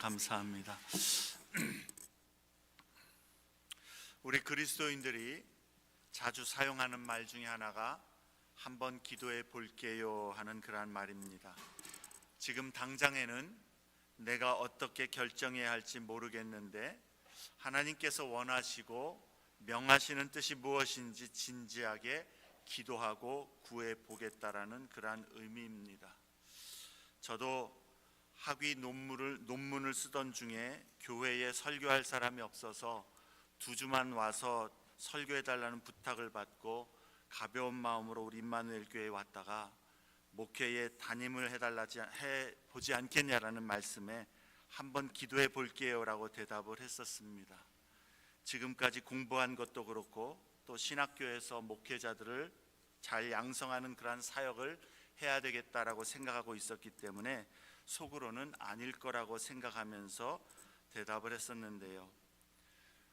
감사합니다. 우리 그리스도인들이 자주 사용하는 말 중에 하나가 한번 기도해 볼게요 하는 그러한 말입니다. 지금 당장에는 내가 어떻게 결정해야 할지 모르겠는데 하나님께서 원하시고 명하시는 뜻이 무엇인지 진지하게 기도하고 구해 보겠다라는 그러한 의미입니다. 저도 학위 논문을 쓰던 중에 교회에 설교할 사람이 없어서 2주만 와서 설교해달라는 부탁을 받고 가벼운 마음으로 우리 임마누엘 교회에 왔다가 목회에 담임을 해보지 않겠냐라는 말씀에 한번 기도해 볼게요 라고 대답을 했었습니다. 지금까지 공부한 것도 그렇고 또 신학교에서 목회자들을 잘 양성하는 그러한 사역을 해야 되겠다라고 생각하고 있었기 때문에 속으로는 아닐 거라고 생각하면서 대답을 했었는데요.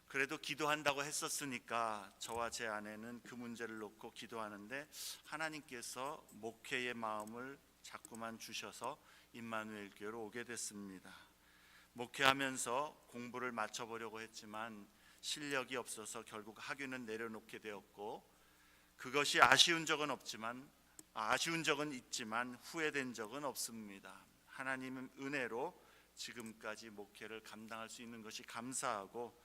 그래도 기도한다고 했었으니까 저와 제 아내는 그 문제를 놓고 기도하는데 하나님께서 목회의 마음을 자꾸만 주셔서 임마누엘 교회로 오게 됐습니다. 목회하면서 공부를 마쳐보려고 했지만 실력이 없어서 결국 학위는 내려놓게 되었고, 그것이 아쉬운 적은 있지만 후회된 적은 없습니다. 하나님의 은혜로 지금까지 목회를 감당할 수 있는 것이 감사하고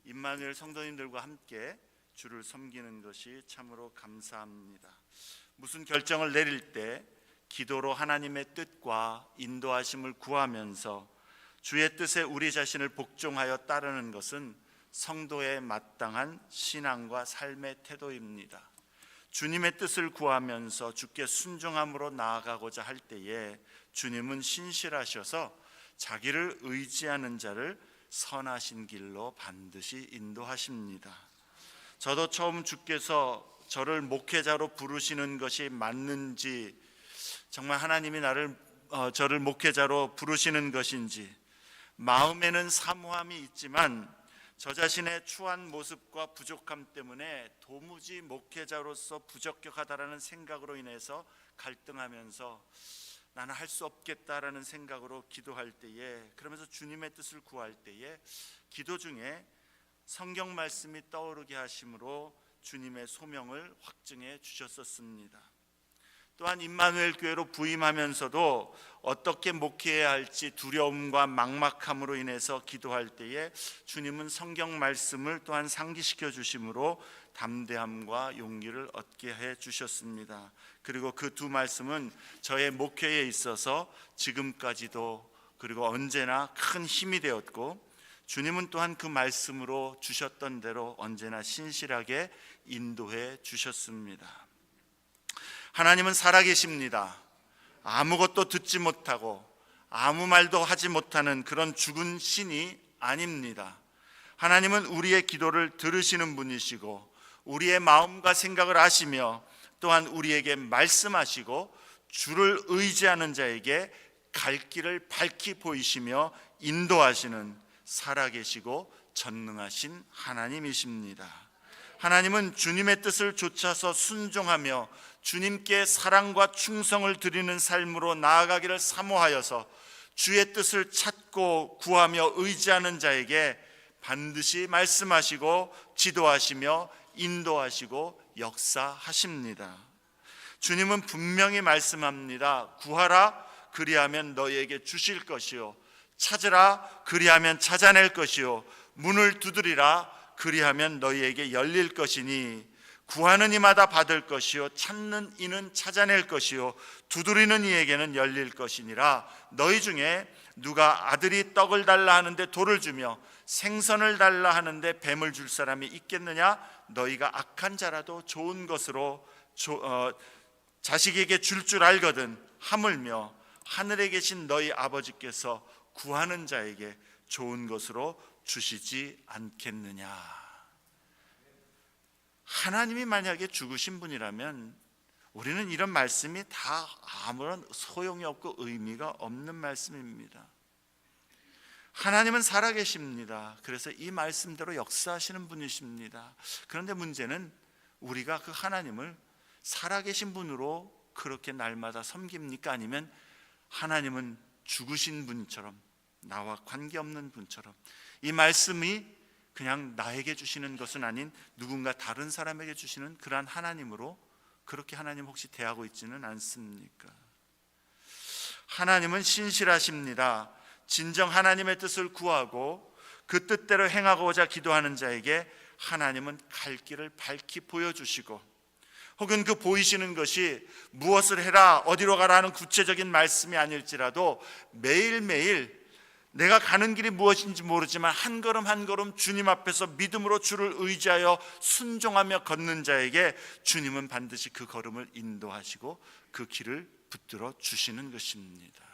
임마누엘 성도님들과 함께 주를 섬기는 것이 참으로 감사합니다. 무슨 결정을 내릴 때 기도로 하나님의 뜻과 인도하심을 구하면서 주의 뜻에 우리 자신을 복종하여 따르는 것은 성도의 마땅한 신앙과 삶의 태도입니다. 주님의 뜻을 구하면서 주께 순종함으로 나아가고자 할 때에 주님은 신실하셔서 자기를 의지하는 자를 선하신 길로 반드시 인도하십니다. 저도 처음 주께서 저를 목회자로 부르시는 것이 맞는지, 정말 하나님이 저를 목회자로 부르시는 것인지, 마음에는 사모함이 있지만 저 자신의 추한 모습과 부족함 때문에 도무지 목회자로서 부적격하다라는 생각으로 인해서 갈등하면서 나는 할 수 없겠다라는 생각으로 기도할 때에, 그러면서 주님의 뜻을 구할 때에 기도 중에 성경 말씀이 떠오르게 하심으로 주님의 소명을 확증해 주셨었습니다. 또한 임마누엘 교회로 부임하면서도 어떻게 목회해야 할지 두려움과 막막함으로 인해서 기도할 때에 주님은 성경 말씀을 또한 상기시켜 주심으로 담대함과 용기를 얻게 해 주셨습니다. 그리고 그 두 말씀은 저의 목회에 있어서 지금까지도 그리고 언제나 큰 힘이 되었고, 주님은 또한 그 말씀으로 주셨던 대로 언제나 신실하게 인도해 주셨습니다. 하나님은 살아계십니다. 아무것도 듣지 못하고 아무 말도 하지 못하는 그런 죽은 신이 아닙니다. 하나님은 우리의 기도를 들으시는 분이시고 우리의 마음과 생각을 아시며 또한 우리에게 말씀하시고 주를 의지하는 자에게 갈 길을 밝히 보이시며 인도하시는 살아계시고 전능하신 하나님이십니다. 하나님은 주님의 뜻을 좇아서 순종하며 주님께 사랑과 충성을 드리는 삶으로 나아가기를 사모하여서 주의 뜻을 찾고 구하며 의지하는 자에게 반드시 말씀하시고 지도하시며 인도하시고 역사하십니다. 주님은 분명히 말씀합니다. 구하라 그리하면 너희에게 주실 것이요, 찾으라 그리하면 찾아낼 것이요, 문을 두드리라 그리하면 너희에게 열릴 것이니 구하는 이마다 받을 것이요 찾는 이는 찾아낼 것이요 두드리는 이에게는 열릴 것이니라. 너희 중에 누가 아들이 떡을 달라 하는데 돌을 주며 생선을 달라 하는데 뱀을 줄 사람이 있겠느냐? 너희가 악한 자라도 좋은 것으로 자식에게 줄 알거든 하물며 하늘에 계신 너희 아버지께서 구하는 자에게 좋은 것으로 주시지 않겠느냐. 하나님이 만약에 죽으신 분이라면 우리는 이런 말씀이 다 아무런 소용이 없고 의미가 없는 말씀입니다. 하나님은 살아계십니다. 그래서 이 말씀대로 역사하시는 분이십니다. 그런데 문제는 우리가 그 하나님을 살아계신 분으로 그렇게 날마다 섬깁니까? 아니면 하나님은 죽으신 분처럼 나와 관계없는 분처럼 이 말씀이 그냥 나에게 주시는 것은 아닌 누군가 다른 사람에게 주시는 그러한 하나님으로 그렇게 하나님 혹시 대하고 있지는 않습니까? 하나님은 신실하십니다. 진정 하나님의 뜻을 구하고 그 뜻대로 행하고자 기도하는 자에게 하나님은 갈 길을 밝히 보여주시고, 혹은 그 보이시는 것이 무엇을 해라 어디로 가라 하는 구체적인 말씀이 아닐지라도 매일매일 내가 가는 길이 무엇인지 모르지만 한 걸음 한 걸음 주님 앞에서 믿음으로 주를 의지하여 순종하며 걷는 자에게 주님은 반드시 그 걸음을 인도하시고 그 길을 붙들어 주시는 것입니다.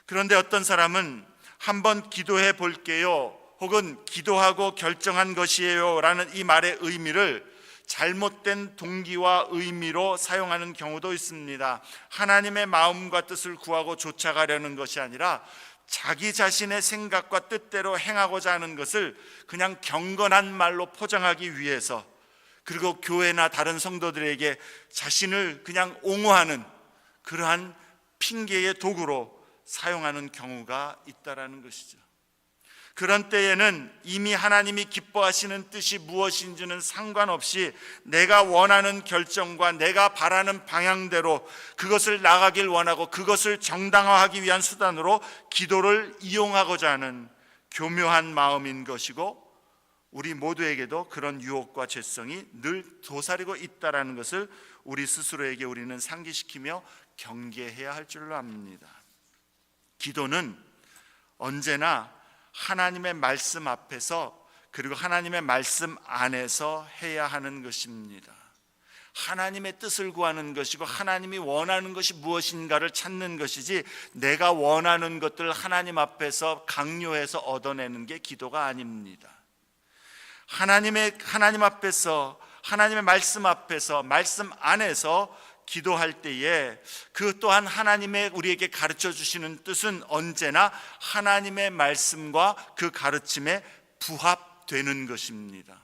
그런데 어떤 사람은 한번 기도해 볼게요, 혹은 기도하고 결정한 것이에요 라는 이 말의 의미를 잘못된 동기와 의미로 사용하는 경우도 있습니다. 하나님의 마음과 뜻을 구하고 쫓아가려는 것이 아니라 자기 자신의 생각과 뜻대로 행하고자 하는 것을 그냥 경건한 말로 포장하기 위해서, 그리고 교회나 다른 성도들에게 자신을 그냥 옹호하는 그러한 핑계의 도구로 사용하는 경우가 있다라는 것이죠. 그런 때에는 이미 하나님이 기뻐하시는 뜻이 무엇인지는 상관없이 내가 원하는 결정과 내가 바라는 방향대로 그것을 나가길 원하고 그것을 정당화하기 위한 수단으로 기도를 이용하고자 하는 교묘한 마음인 것이고, 우리 모두에게도 그런 유혹과 죄성이 늘 도사리고 있다는 것을 우리 스스로에게 우리는 상기시키며 경계해야 할 줄로 압니다. 기도는 언제나 하나님의 말씀 앞에서 그리고 하나님의 말씀 안에서 해야 하는 것입니다. 하나님의 뜻을 구하는 것이고 하나님이 원하는 것이 무엇인가를 찾는 것이지, 내가 원하는 것들을 하나님 앞에서 강요해서 얻어내는 게 기도가 아닙니다. 하나님 앞에서, 하나님의 말씀 앞에서, 말씀 안에서 기도할 때에 그 또한 하나님의 우리에게 가르쳐 주시는 뜻은 언제나 하나님의 말씀과 그 가르침에 부합되는 것입니다.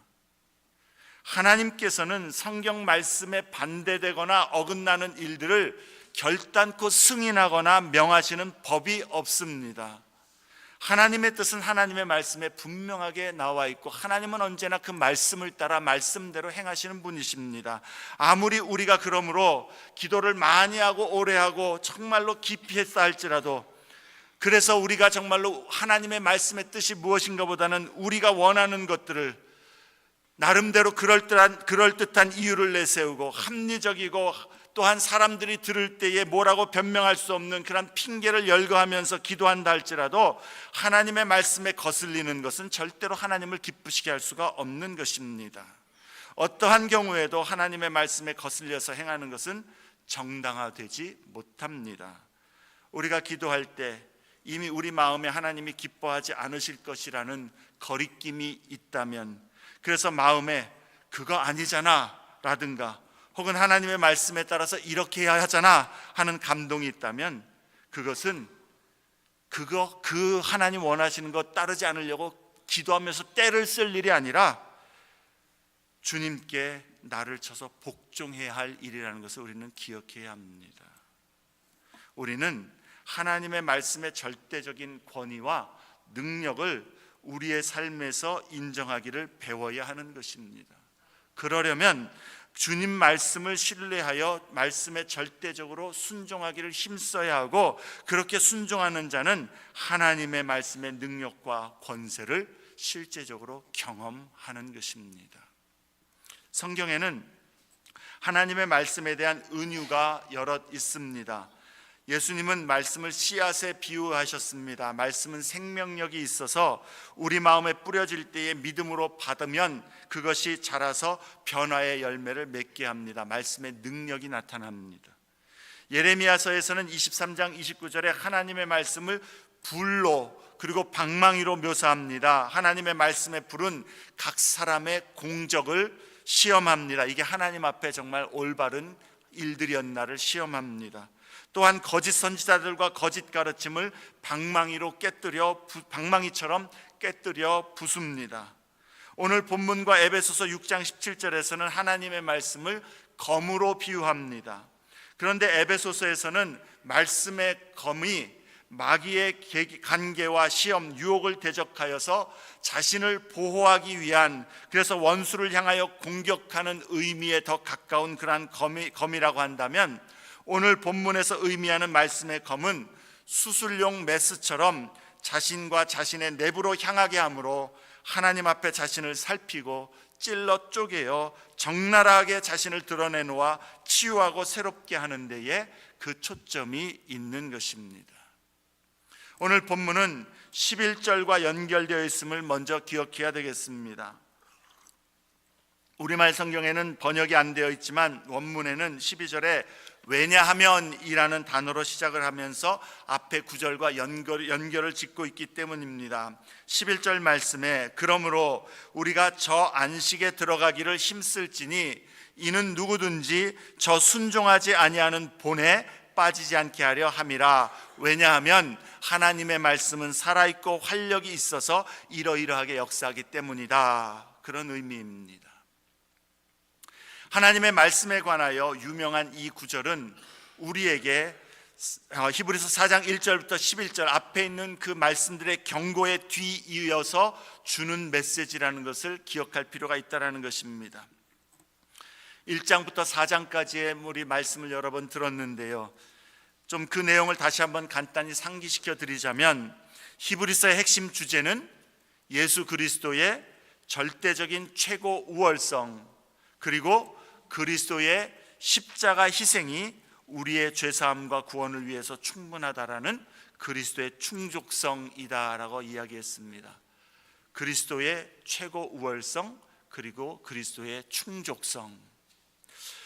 하나님께서는 성경 말씀에 반대되거나 어긋나는 일들을 결단코 승인하거나 명하시는 법이 없습니다. 하나님의 뜻은 하나님의 말씀에 분명하게 나와 있고, 하나님은 언제나 그 말씀을 따라 말씀대로 행하시는 분이십니다. 아무리 우리가 그러므로 기도를 많이 하고 오래 하고 정말로 깊이 했다 할지라도, 그래서 우리가 정말로 하나님의 말씀의 뜻이 무엇인가 보다는 우리가 원하는 것들을 나름대로 그럴듯한 이유를 내세우고 합리적이고 또한 사람들이 들을 때에 뭐라고 변명할 수 없는 그런 핑계를 열거하면서 기도한다 할지라도 하나님의 말씀에 거슬리는 것은 절대로 하나님을 기쁘시게 할 수가 없는 것입니다. 어떠한 경우에도 하나님의 말씀에 거슬려서 행하는 것은 정당화되지 못합니다. 우리가 기도할 때 이미 우리 마음에 하나님이 기뻐하지 않으실 것이라는 거리낌이 있다면, 그래서 마음에 그거 아니잖아 라든가 혹은 하나님의 말씀에 따라서 이렇게 해야 하잖아 하는 감동이 있다면, 그것은 그 하나님 원하시는 것 따르지 않으려고 기도하면서 때를 쓸 일이 아니라 주님께 나를 쳐서 복종해야 할 일이라는 것을 우리는 기억해야 합니다. 우리는 하나님의 말씀의 절대적인 권위와 능력을 우리의 삶에서 인정하기를 배워야 하는 것입니다. 그러려면 주님 말씀을 신뢰하여 말씀에 절대적으로 순종하기를 힘써야 하고, 그렇게 순종하는 자는 하나님의 말씀의 능력과 권세를 실제적으로 경험하는 것입니다. 성경에는 하나님의 말씀에 대한 은유가 여럿 있습니다. 예수님은 말씀을 씨앗에 비유하셨습니다. 말씀은 생명력이 있어서 우리 마음에 뿌려질 때에 믿음으로 받으면 그것이 자라서 변화의 열매를 맺게 합니다. 말씀의 능력이 나타납니다. 예레미야서에서는 23장 29절에 하나님의 말씀을 불로 그리고 방망이로 묘사합니다. 하나님의 말씀의 불은 각 사람의 공적을 시험합니다. 이게 하나님 앞에 정말 올바른 일들이었나를 시험합니다. 또한 거짓 선지자들과 거짓 가르침을 방망이처럼 깨뜨려 부숩니다. 오늘 본문과 에베소서 6장 17절에서는 하나님의 말씀을 검으로 비유합니다. 그런데 에베소서에서는 말씀의 검이 마귀의 간계와 시험, 유혹을 대적하여서 자신을 보호하기 위한, 그래서 원수를 향하여 공격하는 의미에 더 가까운 그러한 검이라고 한다면, 오늘 본문에서 의미하는 말씀의 검은 수술용 메스처럼 자신과 자신의 내부로 향하게 하므로 하나님 앞에 자신을 살피고 찔러 쪼개어 적나라하게 자신을 드러내놓아 치유하고 새롭게 하는 데에 그 초점이 있는 것입니다. 오늘 본문은 11절과 연결되어 있음을 먼저 기억해야 되겠습니다. 우리말 성경에는 번역이 안 되어 있지만 원문에는 12절에 왜냐하면 이라는 단어로 시작을 하면서 앞에 9절과 연결을 짓고 있기 때문입니다. 11절 말씀에 그러므로 우리가 저 안식에 들어가기를 힘쓸지니 이는 누구든지 저 순종하지 아니하는 본에 빠지지 않게 하려 함이라. 왜냐하면 하나님의 말씀은 살아있고 활력이 있어서 이러이러하게 역사하기 때문이다. 그런 의미입니다. 하나님의 말씀에 관하여 유명한 이 구절은 우리에게 히브리서 4장 1절부터 11절 앞에 있는 그 말씀들의 경고에 뒤이어서 주는 메시지라는 것을 기억할 필요가 있다는 것입니다. 1장부터 4장까지의 우리 말씀을 여러 번 들었는데요, 좀 그 내용을 다시 한번 간단히 상기시켜 드리자면, 히브리서의 핵심 주제는 예수 그리스도의 절대적인 최고 우월성, 그리고 그리스도의 십자가 희생이 우리의 죄사함과 구원을 위해서 충분하다라는 그리스도의 충족성이다라고 이야기했습니다. 그리스도의 최고 우월성, 그리고 그리스도의 충족성.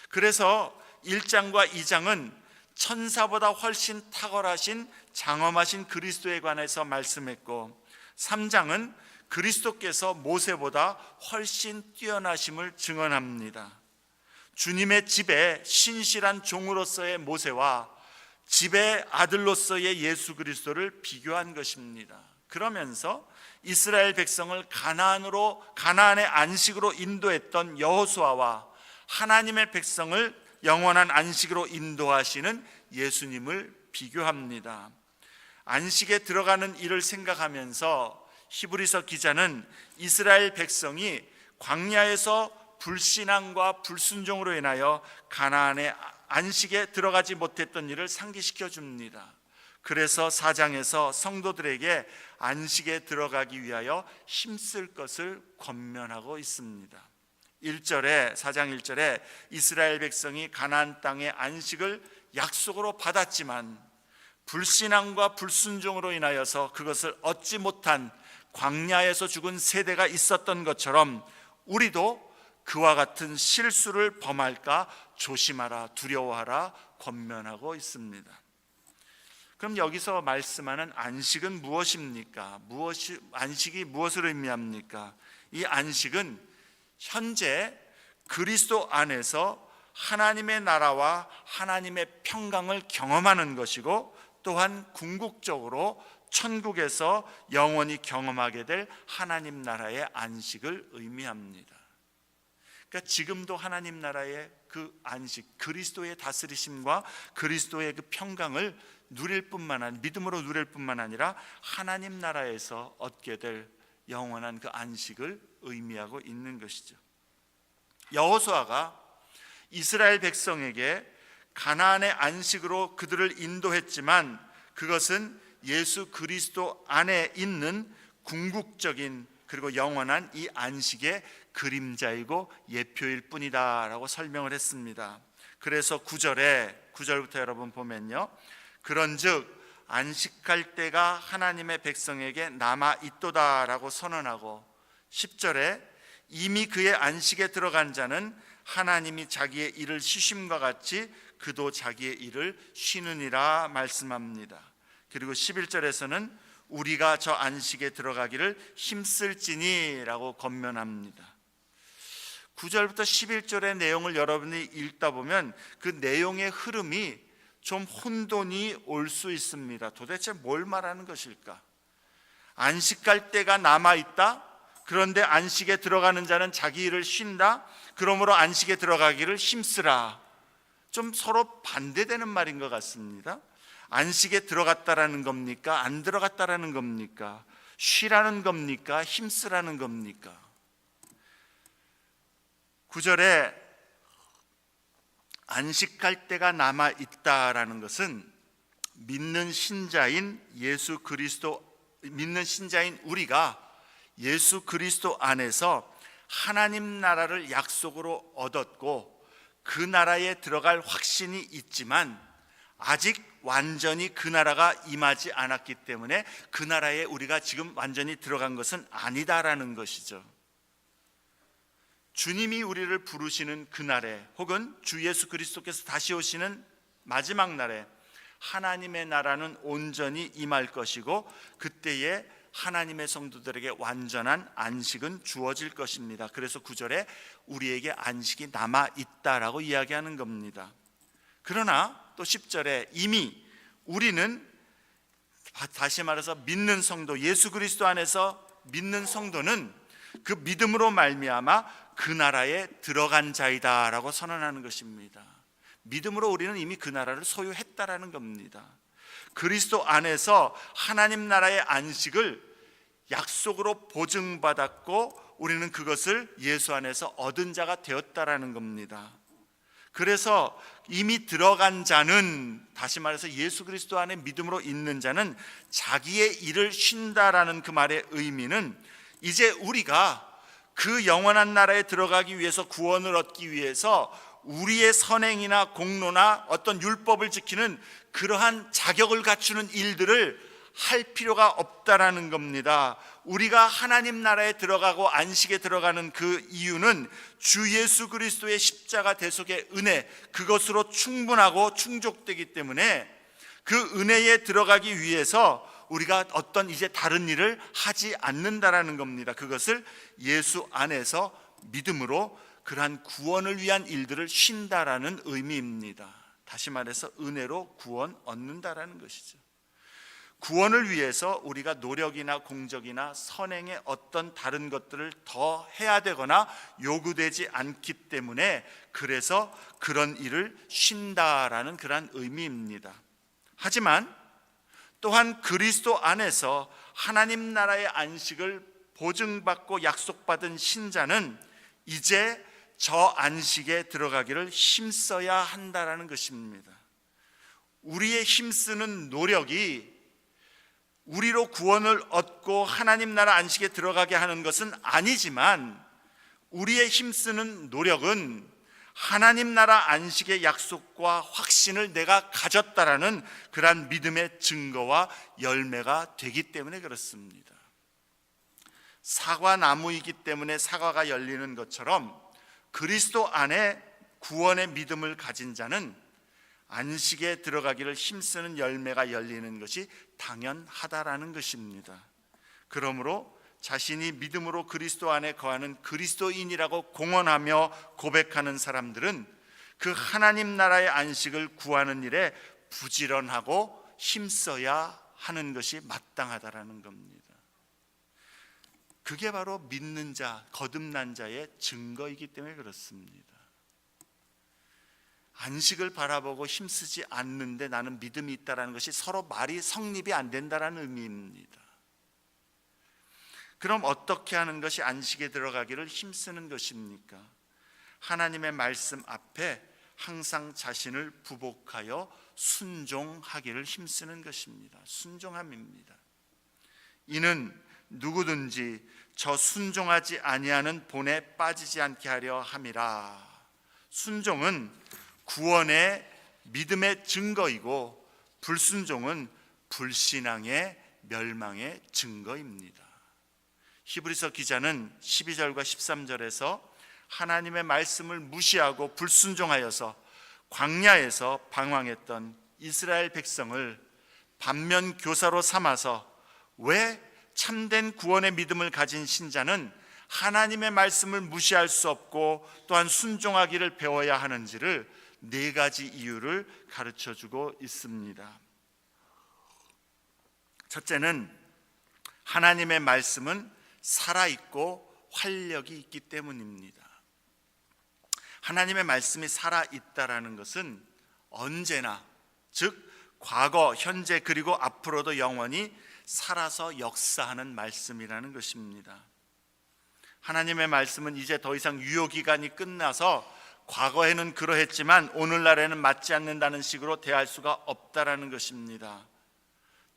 그래서 1장과 2장은 천사보다 훨씬 탁월하신 장엄하신 그리스도에 관해서 말씀했고, 3장은 그리스도께서 모세보다 훨씬 뛰어나심을 증언합니다. 주님의 집에 신실한 종으로서의 모세와 집의 아들로서의 예수 그리스도를 비교한 것입니다. 그러면서 이스라엘 백성을 가나안의 안식으로 인도했던 여호수아와 하나님의 백성을 영원한 안식으로 인도하시는 예수님을 비교합니다. 안식에 들어가는 일을 생각하면서 히브리서 기자는 이스라엘 백성이 광야에서 불신앙과 불순종으로 인하여 가나안의 안식에 들어가지 못했던 일을 상기시켜 줍니다. 그래서 4장에서 성도들에게 안식에 들어가기 위하여 힘쓸 것을 권면하고 있습니다. 4장 1절에 이스라엘 백성이 가나안 땅의 안식을 약속으로 받았지만 불신앙과 불순종으로 인하여서 그것을 얻지 못한 광야에서 죽은 세대가 있었던 것처럼 우리도 그와 같은 실수를 범할까 조심하라, 두려워하라 권면하고 있습니다. 그럼 여기서 말씀하는 안식은 무엇입니까? 안식이 무엇을 의미합니까? 이 안식은 현재 그리스도 안에서 하나님의 나라와 하나님의 평강을 경험하는 것이고, 또한 궁극적으로 천국에서 영원히 경험하게 될 하나님 나라의 안식을 의미합니다. 그러니까 지금도 하나님 나라의 그 안식, 그리스도의 다스리심과 그리스도의 그 평강을 믿음으로 누릴 뿐만 아니라 하나님 나라에서 얻게 될 영원한 그 안식을 의미하고 있는 것이죠. 여호수아가 이스라엘 백성에게 가나안의 안식으로 그들을 인도했지만 그것은 예수 그리스도 안에 있는 궁극적인 그리고 영원한 이 안식의 그림자이고 예표일 뿐이다라고 설명을 했습니다. 그래서 9절부터 여러분 보면요, 그런즉 안식할 때가 하나님의 백성에게 남아 있도다라고 선언하고, 10절에 이미 그의 안식에 들어간 자는 하나님이 자기의 일을 쉬심과 같이 그도 자기의 일을 쉬느니라 말씀합니다. 그리고 11절에서는 우리가 저 안식에 들어가기를 힘쓸지니 라고 권면합니다. 9절부터 11절의 내용을 여러분이 읽다 보면 그 내용의 흐름이 좀 혼돈이 올 수 있습니다. 도대체 뭘 말하는 것일까? 안식할 때가 남아있다? 그런데 안식에 들어가는 자는 자기 일을 쉰다? 그러므로 안식에 들어가기를 힘쓰라. 좀 서로 반대되는 말인 것 같습니다. 안식에 들어갔다라는 겁니까? 안 들어갔다라는 겁니까? 쉬라는 겁니까? 힘쓰라는 겁니까? 9절에 안식할 때가 남아 있다라는 것은 믿는 신자인 우리가 예수 그리스도 안에서 하나님 나라를 약속으로 얻었고 그 나라에 들어갈 확신이 있지만 아직 완전히 그 나라가 임하지 않았기 때문에 그 나라에 우리가 지금 완전히 들어간 것은 아니다라는 것이죠. 주님이 우리를 부르시는 그날에, 혹은 주 예수 그리스도께서 다시 오시는 마지막 날에 하나님의 나라는 온전히 임할 것이고 그때에 하나님의 성도들에게 완전한 안식은 주어질 것입니다. 그래서 9절에 우리에게 안식이 남아있다라고 이야기하는 겁니다. 그러나 또 10절에 이미 우리는, 다시 말해서 믿는 성도, 예수 그리스도 안에서 믿는 성도는 그 믿음으로 말미암아 그 나라에 들어간 자이다 라고 선언하는 것입니다. 믿음으로 우리는 이미 그 나라를 소유했다라는 겁니다. 그리스도 안에서 하나님 나라의 안식을 약속으로 보증받았고 우리는 그것을 예수 안에서 얻은 자가 되었다라는 겁니다. 그래서 이미 들어간 자는, 다시 말해서 예수 그리스도 안에 믿음으로 있는 자는 자기의 일을 쉰다라는 그 말의 의미는 이제 우리가 그 영원한 나라에 들어가기 위해서, 구원을 얻기 위해서 우리의 선행이나 공로나 어떤 율법을 지키는 그러한 자격을 갖추는 일들을 할 필요가 없다라는 겁니다. 우리가 하나님 나라에 들어가고 안식에 들어가는 그 이유는 주 예수 그리스도의 십자가 대속의 은혜, 그것으로 충분하고 충족되기 때문에 그 은혜에 들어가기 위해서 우리가 어떤 이제 다른 일을 하지 않는다라는 겁니다. 그것을 예수 안에서 믿음으로 그러한 구원을 위한 일들을 쉰다라는 의미입니다. 다시 말해서 은혜로 구원 얻는다라는 것이죠. 구원을 위해서 우리가 노력이나 공적이나 선행의 어떤 다른 것들을 더 해야 되거나 요구되지 않기 때문에 그래서 그런 일을 쉰다라는 그러한 의미입니다. 하지만 또한 그리스도 안에서 하나님 나라의 안식을 보증받고 약속받은 신자는 이제 저 안식에 들어가기를 힘써야 한다라는 것입니다. 우리의 힘쓰는 노력이 우리로 구원을 얻고 하나님 나라 안식에 들어가게 하는 것은 아니지만 우리의 힘쓰는 노력은 하나님 나라 안식의 약속과 확신을 내가 가졌다라는 그러한 믿음의 증거와 열매가 되기 때문에 그렇습니다. 사과나무이기 때문에 사과가 열리는 것처럼 그리스도 안에 구원의 믿음을 가진 자는 안식에 들어가기를 힘쓰는 열매가 열리는 것이 당연하다라는 것입니다. 그러므로 자신이 믿음으로 그리스도 안에 거하는 그리스도인이라고 공언하며 고백하는 사람들은 그 하나님 나라의 안식을 구하는 일에 부지런하고 힘써야 하는 것이 마땅하다라는 겁니다. 그게 바로 믿는 자, 거듭난 자의 증거이기 때문에 그렇습니다. 안식을 바라보고 힘쓰지 않는데 나는 믿음이 있다는 것이 서로 말이 성립이 안 된다는 의미입니다. 그럼 어떻게 하는 것이 안식에 들어가기를 힘쓰는 것입니까? 하나님의 말씀 앞에 항상 자신을 부복하여 순종하기를 힘쓰는 것입니다. 순종함입니다. 이는 누구든지 저 순종하지 아니하는 본에 빠지지 않게 하려 함이라. 순종은 구원의 믿음의 증거이고 불순종은 불신앙의 멸망의 증거입니다. 히브리서 기자는 12절과 13절에서 하나님의 말씀을 무시하고 불순종하여서 광야에서 방황했던 이스라엘 백성을 반면 교사로 삼아서 왜 참된 구원의 믿음을 가진 신자는 하나님의 말씀을 무시할 수 없고 또한 순종하기를 배워야 하는지를 4가지 이유를 가르쳐주고 있습니다. 첫째는 하나님의 말씀은 살아있고 활력이 있기 때문입니다. 하나님의 말씀이 살아있다라는 것은 언제나, 즉 과거, 현재 그리고 앞으로도 영원히 살아서 역사하는 말씀이라는 것입니다. 하나님의 말씀은 이제 더 이상 유효기간이 끝나서 과거에는 그러했지만 오늘날에는 맞지 않는다는 식으로 대할 수가 없다라는 것입니다.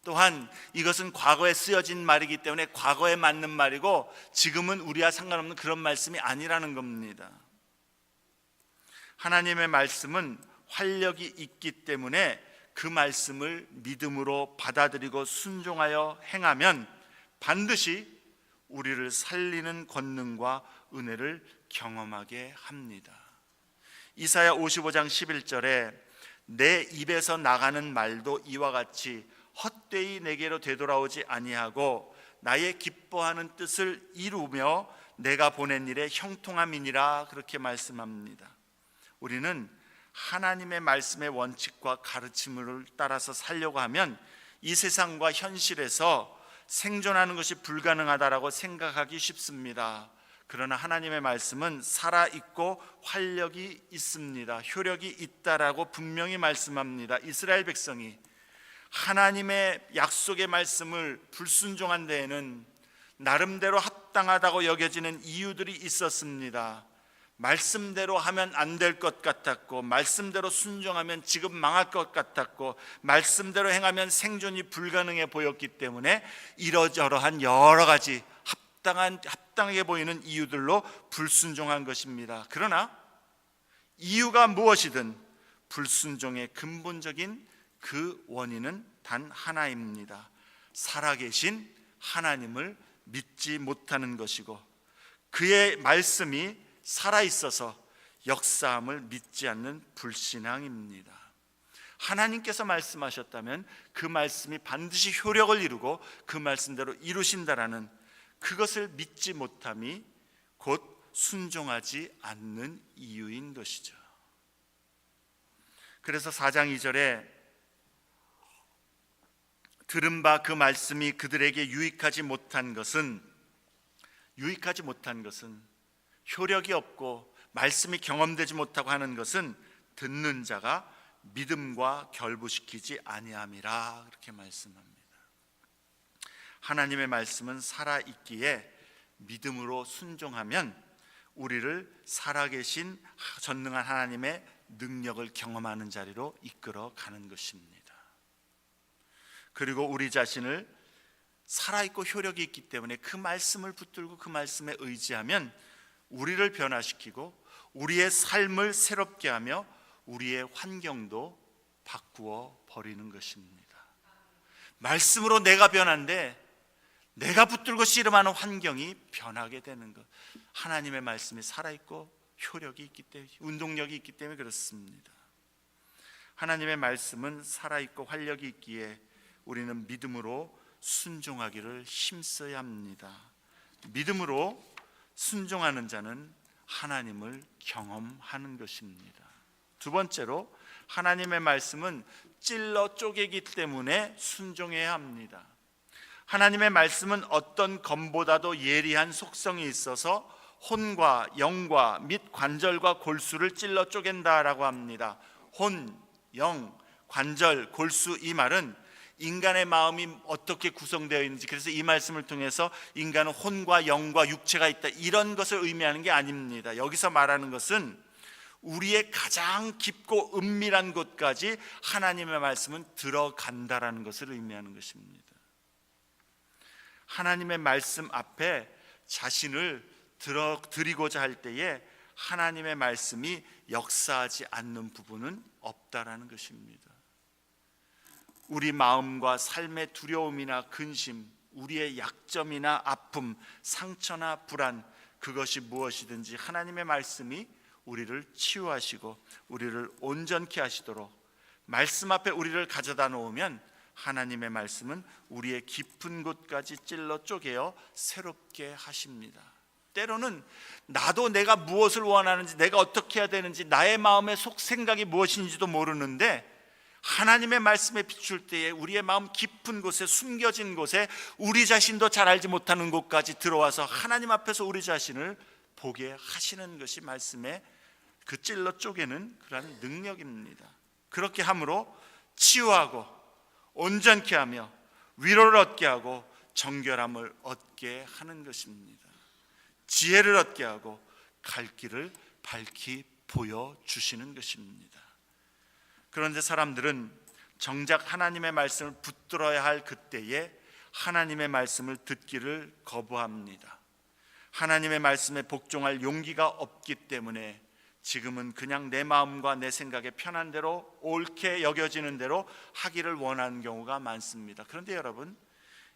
또한 이것은 과거에 쓰여진 말이기 때문에 과거에 맞는 말이고 지금은 우리와 상관없는 그런 말씀이 아니라는 겁니다. 하나님의 말씀은 활력이 있기 때문에 그 말씀을 믿음으로 받아들이고 순종하여 행하면 반드시 우리를 살리는 권능과 은혜를 경험하게 합니다. 이사야 55장 11절에 내 입에서 나가는 말도 이와 같이 헛되이 내게로 되돌아오지 아니하고 나의 기뻐하는 뜻을 이루며 내가 보낸 일에 형통함이니라, 그렇게 말씀합니다. 우리는 하나님의 말씀의 원칙과 가르침을 따라서 살려고 하면 이 세상과 현실에서 생존하는 것이 불가능하다라고 생각하기 쉽습니다. 그러나 하나님의 말씀은 살아있고 활력이 있습니다. 효력이 있다라고 분명히 말씀합니다. 이스라엘 백성이 하나님의 약속의 말씀을 불순종한 데에는 나름대로 합당하다고 여겨지는 이유들이 있었습니다. 말씀대로 하면 안 될 것 같았고, 말씀대로 순종하면 지금 망할 것 같았고, 말씀대로 행하면 생존이 불가능해 보였기 때문에 이러저러한 여러 가지 합당하게 보이는 이유들로 불순종한 것입니다. 그러나 이유가 무엇이든 불순종의 근본적인 그 원인은 단 하나입니다. 살아계신 하나님을 믿지 못하는 것이고, 그의 말씀이 살아있어서 역사함을 믿지 않는 불신앙입니다. 하나님께서 말씀하셨다면 그 말씀이 반드시 효력을 이루고 그 말씀대로 이루신다라는 그것을 믿지 못함이 곧 순종하지 않는 이유인 것이죠. 그래서 4장 2절에 들은 바 그 말씀이 그들에게 유익하지 못한 것은 효력이 없고 말씀이 경험되지 못하고 하는 것은 듣는 자가 믿음과 결부시키지 아니함이라, 그렇게 말씀합니다. 하나님의 말씀은 살아있기에 믿음으로 순종하면 우리를 살아계신 전능한 하나님의 능력을 경험하는 자리로 이끌어 가는 것입니다. 그리고 우리 자신을 살아있고 효력이 있기 때문에 그 말씀을 붙들고 그 말씀에 의지하면 우리를 변화시키고 우리의 삶을 새롭게 하며 우리의 환경도 바꾸어 버리는 것입니다. 말씀으로 내가 변한데 내가 붙들고 씨름하는 환경이 변하게 되는 것. 하나님의 말씀이 살아있고 효력이 있기 때문에, 운동력이 있기 때문에 그렇습니다. 하나님의 말씀은 살아있고 활력이 있기에 우리는 믿음으로 순종하기를 힘써야 합니다. 믿음으로 순종하는 자는 하나님을 경험하는 것입니다. 두 번째로, 하나님의 말씀은 찔러 쪼개기 때문에 순종해야 합니다. 하나님의 말씀은 어떤 검보다도 예리한 속성이 있어서 혼과 영과 및 관절과 골수를 찔러 쪼갠다라고 합니다. 혼, 영, 관절, 골수, 이 말은 인간의 마음이 어떻게 구성되어 있는지, 그래서 이 말씀을 통해서 인간은 혼과 영과 육체가 있다, 이런 것을 의미하는 게 아닙니다. 여기서 말하는 것은 우리의 가장 깊고 은밀한 곳까지 하나님의 말씀은 들어간다라는 것을 의미하는 것입니다. 하나님의 말씀 앞에 자신을 드리고자 할 때에 하나님의 말씀이 역사하지 않는 부분은 없다라는 것입니다. 우리 마음과 삶의 두려움이나 근심, 우리의 약점이나 아픔, 상처나 불안, 그것이 무엇이든지 하나님의 말씀이 우리를 치유하시고 우리를 온전케 하시도록 말씀 앞에 우리를 가져다 놓으면 하나님의 말씀은 우리의 깊은 곳까지 찔러 쪼개어 새롭게 하십니다. 때로는 나도 내가 무엇을 원하는지, 내가 어떻게 해야 되는지, 나의 마음의 속 생각이 무엇인지도 모르는데 하나님의 말씀에 비출 때에 우리의 마음 깊은 곳에, 숨겨진 곳에, 우리 자신도 잘 알지 못하는 곳까지 들어와서 하나님 앞에서 우리 자신을 보게 하시는 것이 말씀의 그 찔러 쪼개는 그러한 능력입니다. 그렇게 함으로 치유하고 온전케 하며 위로를 얻게 하고 정결함을 얻게 하는 것입니다. 지혜를 얻게 하고 갈 길을 밝히 보여주시는 것입니다. 그런데 사람들은 정작 하나님의 말씀을 붙들어야 할 그때에 하나님의 말씀을 듣기를 거부합니다. 하나님의 말씀에 복종할 용기가 없기 때문에 지금은 그냥 내 마음과 내 생각에 편한 대로 옳게 여겨지는 대로 하기를 원하는 경우가 많습니다. 그런데 여러분,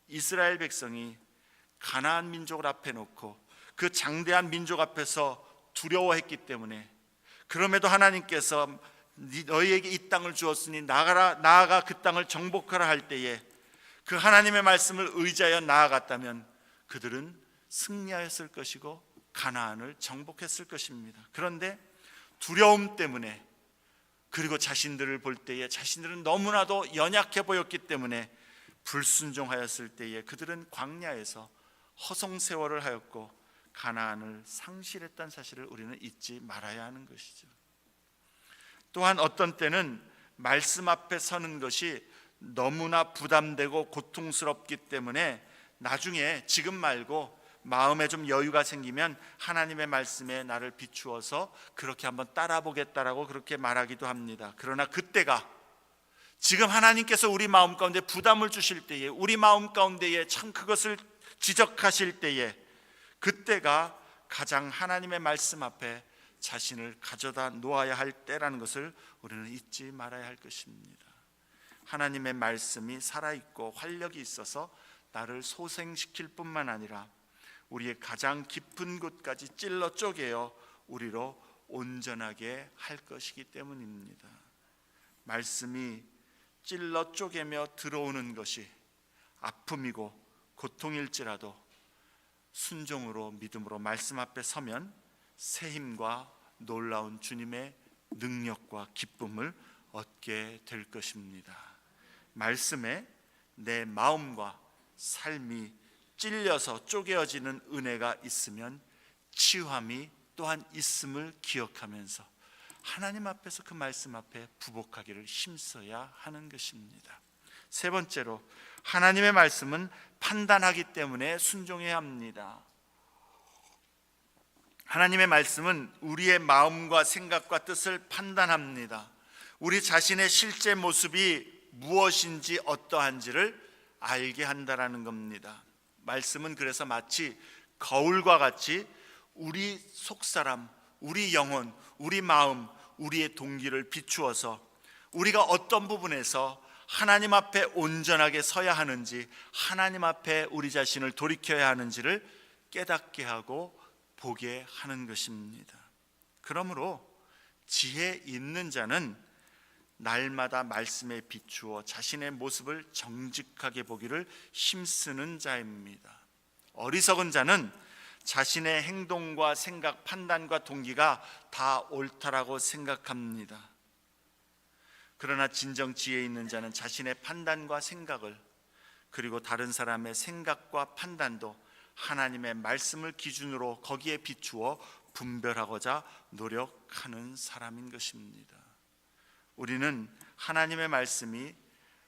이스라엘 백성이 가나안 민족을 앞에 놓고 그 장대한 민족 앞에서 두려워했기 때문에, 그럼에도 하나님께서 너희에게 이 땅을 주었으니 나아가 그 땅을 정복하라 할 때에 그 하나님의 말씀을 의지하여 나아갔다면 그들은 승리하였을 것이고 가나안을 정복했을 것입니다. 그런데 두려움 때문에, 그리고 자신들을 볼 때에 자신들은 너무나도 연약해 보였기 때문에 불순종하였을 때에 그들은 광야에서 허송세월을 하였고 가나안을 상실했다는 사실을 우리는 잊지 말아야 하는 것이죠. 또한 어떤 때는 말씀 앞에 서는 것이 너무나 부담되고 고통스럽기 때문에 나중에 지금 말고 마음에 좀 여유가 생기면 하나님의 말씀에 나를 비추어서 그렇게 한번 따라 보겠다라고 그렇게 말하기도 합니다. 그러나 그때가 지금 하나님께서 우리 마음 가운데 부담을 주실 때에, 우리 마음 가운데에 참 그것을 지적하실 때에, 그때가 가장 하나님의 말씀 앞에 자신을 가져다 놓아야 할 때라는 것을 우리는 잊지 말아야 할 것입니다. 하나님의 말씀이 살아있고 활력이 있어서 나를 소생시킬 뿐만 아니라 우리의 가장 깊은 곳까지 찔러 쪼개어 우리로 온전하게 할 것이기 때문입니다. 말씀이 찔러 쪼개며 들어오는 것이 아픔이고 고통일지라도 순종으로 믿음으로 말씀 앞에 서면 새 힘과 놀라운 주님의 능력과 기쁨을 얻게 될 것입니다. 말씀에 내 마음과 삶이 찔려서 쪼개어지는 은혜가 있으면 치유함이 또한 있음을 기억하면서 하나님 앞에서 그 말씀 앞에 부복하기를 힘써야 하는 것입니다. 세 번째로, 하나님의 말씀은 판단하기 때문에 순종해야 합니다. 하나님의 말씀은 우리의 마음과 생각과 뜻을 판단합니다. 우리 자신의 실제 모습이 무엇인지 어떠한지를 알게 한다라는 겁니다. 말씀은 그래서 마치 거울과 같이 우리 속사람, 우리 영혼, 우리 마음, 우리의 동기를 비추어서 우리가 어떤 부분에서 하나님 앞에 온전하게 서야 하는지, 하나님 앞에 우리 자신을 돌이켜야 하는지를 깨닫게 하고 보게 하는 것입니다. 그러므로 지혜 있는 자는 날마다 말씀에 비추어 자신의 모습을 정직하게 보기를 힘쓰는 자입니다. 어리석은 자는 자신의 행동과 생각, 판단과 동기가 다 옳다라고 생각합니다. 그러나 진정 지혜 있는 자는 자신의 판단과 생각을, 그리고 다른 사람의 생각과 판단도 하나님의 말씀을 기준으로 거기에 비추어 분별하고자 노력하는 사람인 것입니다. 우리는 하나님의 말씀이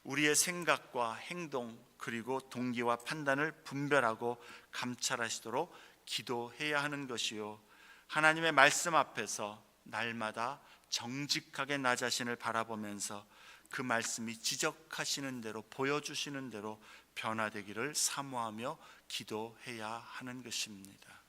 우리의 생각과 행동, 그리고 동기와 판단을 분별하고 감찰하시도록 기도해야 하는 것이요, 하나님의 말씀 앞에서 날마다 정직하게 나 자신을 바라보면서 그 말씀이 지적하시는 대로, 보여주시는 대로 변화되기를 사모하며 기도해야 하는 것입니다.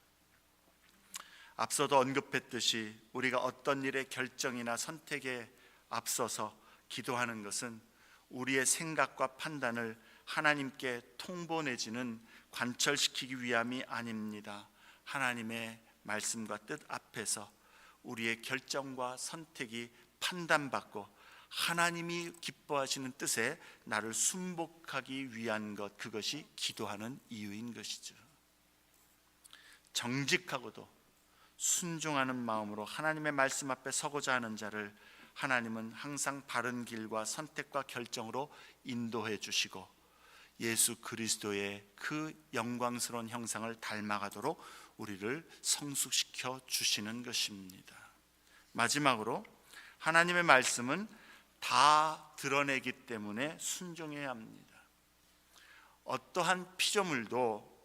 앞서도 언급했듯이 우리가 어떤 일의 결정이나 선택에 앞서서 기도하는 것은 우리의 생각과 판단을 하나님께 통보 내지는 관철시키기 위함이 아닙니다. 하나님의 말씀과 뜻 앞에서 우리의 결정과 선택이 판단받고 하나님이 기뻐하시는 뜻에 나를 순복하기 위한 것, 그것이 기도하는 이유인 것이죠. 정직하고도 순종하는 마음으로 하나님의 말씀 앞에 서고자 하는 자를 하나님은 항상 바른 길과 선택과 결정으로 인도해 주시고 예수 그리스도의 그 영광스러운 형상을 닮아가도록 우리를 성숙시켜 주시는 것입니다. 마지막으로, 하나님의 말씀은 다 드러내기 때문에 순종해야 합니다. 어떠한 피조물도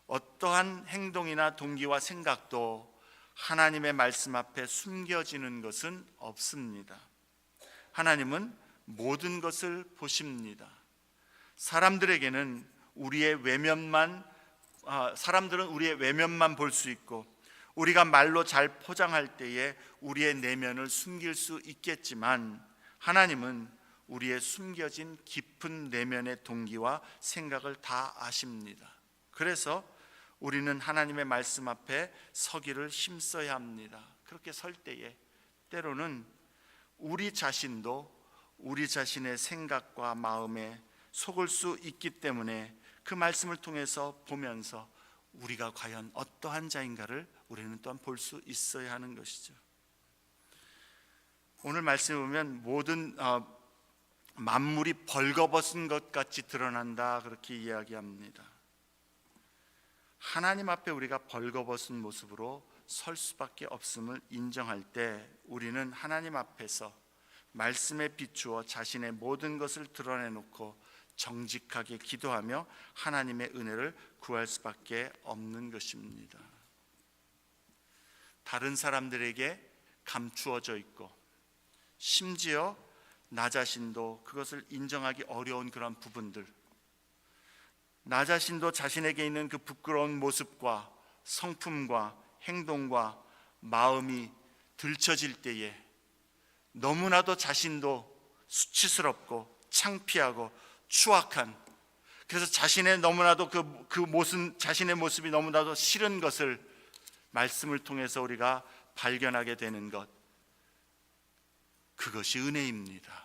어떠한 행동이나 동기와 생각도 하나님의 말씀 앞에 숨겨지는 것은 없습니다. 하나님은 모든 것을 보십니다. 사람들은 우리의 외면만 볼 수 있고, 우리가 말로 잘 포장할 때에 우리의 내면을 숨길 수 있겠지만, 하나님은 우리의 숨겨진 깊은 내면의 동기와 생각을 다 아십니다. 그래서 우리는 하나님의 말씀 앞에 서기를 힘써야 합니다. 그렇게 설 때에 때로는 우리 자신도 우리 자신의 생각과 마음에 속을 수 있기 때문에 그 말씀을 통해서 보면서 우리가 과연 어떠한 자인가를 우리는 또한 볼 수 있어야 하는 것이죠. 오늘 말씀에 보면 모든 만물이 벌거벗은 것 같이 드러난다, 그렇게 이야기합니다. 하나님 앞에 우리가 벌거벗은 모습으로 설 수밖에 없음을 인정할 때 우리는 하나님 앞에서 말씀에 비추어 자신의 모든 것을 드러내놓고 정직하게 기도하며 하나님의 은혜를 구할 수밖에 없는 것입니다. 다른 사람들에게 감추어져 있고, 심지어 나 자신도 그것을 인정하기 어려운 그런 부분들, 나 자신도 자신에게 있는 그 부끄러운 모습과 성품과 행동과 마음이 들춰질 때에 너무나도 자신도 수치스럽고 창피하고 추악한, 그래서 자신의 너무나도 그 모습, 자신의 모습이 너무나도 싫은 것을 말씀을 통해서 우리가 발견하게 되는 것, 그것이 은혜입니다.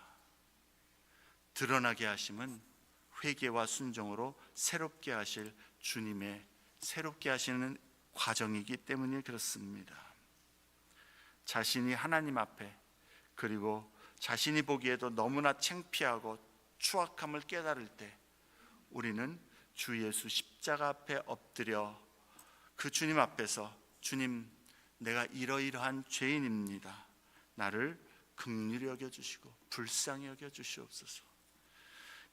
드러나게 하심은 회개와 순종으로 새롭게 하실 주님의 새롭게 하시는 과정이기 때문에 그렇습니다. 자신이 하나님 앞에, 그리고 자신이 보기에도 너무나 창피하고 추악함을 깨달을 때 우리는 주 예수 십자가 앞에 엎드려 그 주님 앞에서, 주님, 내가 이러이러한 죄인입니다. 나를 긍휼히 여겨주시고 불쌍히 여겨주시옵소서.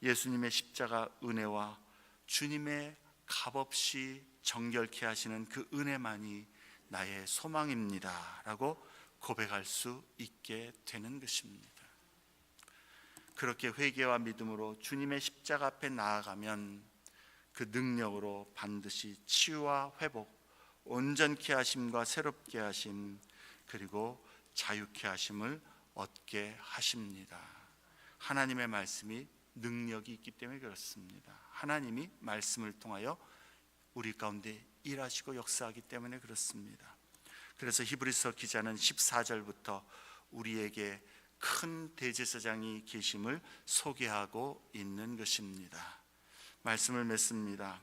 예수님의 십자가 은혜와 주님의 값없이 정결케 하시는 그 은혜만이 나의 소망입니다 라고 고백할 수 있게 되는 것입니다. 그렇게 회개와 믿음으로 주님의 십자가 앞에 나아가면 그 능력으로 반드시 치유와 회복, 온전케 하심과 새롭게 하심, 그리고 자유케 하심을 얻게 하십니다. 하나님의 말씀이 능력이 있기 때문에 그렇습니다. 하나님이 말씀을 통하여 우리 가운데 일하시고 역사하기 때문에 그렇습니다. 그래서 히브리서 기자는 14절부터 우리에게 큰 대제사장이 계심을 소개하고 있는 것입니다. 말씀을 맺습니다.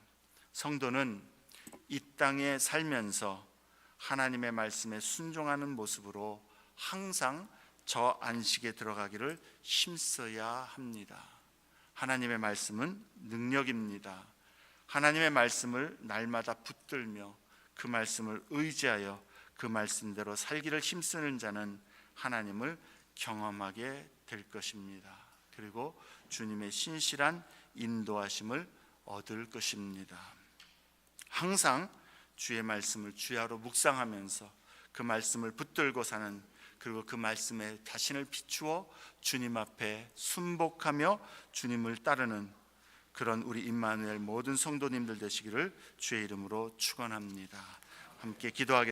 성도는 이 땅에 살면서 하나님의 말씀에 순종하는 모습으로 항상 저 안식에 들어가기를 힘써야 합니다. 하나님의 말씀은 능력입니다. 하나님의 말씀을 날마다 붙들며 그 말씀을 의지하여 그 말씀대로 살기를 힘쓰는 자는 하나님을 경험하게 될 것입니다. 그리고 주님의 신실한 인도하심을 얻을 것입니다. 항상 주의 말씀을 주야로 묵상하면서 그 말씀을 붙들고 사는, 그리고 그 말씀에 자신을 비추어 주님 앞에 순복하며 주님을 따르는 그런 우리 임마누엘 모든 성도님들 되시기를 주의 이름으로 축원합니다. 함께 기도하겠습니다.